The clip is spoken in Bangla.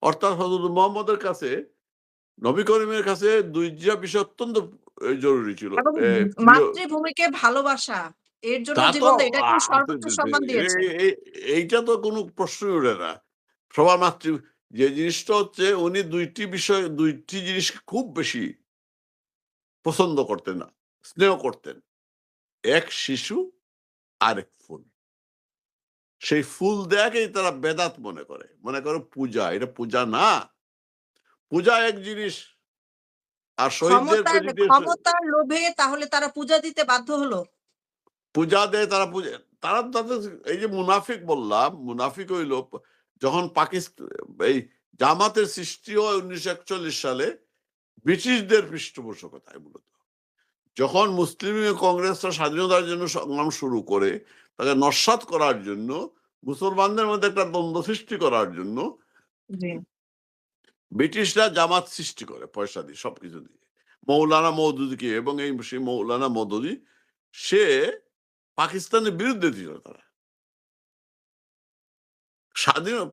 অর্থাৎ হযরত মুহাম্মদের কাছে, নবী করিমের কাছে ২ টা বিষয় অত্যন্ত জরুরি ছিল। এবং প্রিয় মাতৃভূমিকে ভালোবাসা। এর জন্য তা তো জীবন দেয়। এটাকে সর্বোচ্চ সম্মান দিয়েছেন। এইটা তো কোনো প্রশ্নই ওঠে না। সবার যে জিনিসটা হচ্ছে উনি ২ টি বিষয় ২ টি জিনিসকে খুব বেশি পছন্দ করতেন না, স্নেহ করতেন। এক শিশু, আরেক ফুল। সেই ফুল দেয়াকেই তারা বেদাত মনে করে। মনে করে পূজা। এটা পূজা না। পূজা এক জিনিস। আর শহীদদের ক্ষমতার লোভে তাহলে তারা পূজা দিতে বাধ্য হলো। পূজা দেয় তারা তারা তাদের এই যে মুনাফিক বললাম, মুনাফিক হইল যখন এই জামাতের সৃষ্টি হয় ১৯৪১ সালে ব্রিটিশদের পৃষ্ঠপোষকতায় মূলত। যখন মুসলিম কংগ্রেসরা স্বাধীনতার জন্য সংগ্রাম শুরু করে, তাকে নস্যাৎ করার জন্য, মুসলমানদের মধ্যে একটা দ্বন্দ্ব সৃষ্টি করার জন্য জি। ব্রিটিশরা জামাত সৃষ্টি করে পয়সা দিয়ে, সবকিছু দিয়ে। মৌলানা মওদুদীকে এবং সেই মৌলানা মওদুদী সে পাকিস্তানের বিরুদ্ধে ছিল তারা। স্বাধীন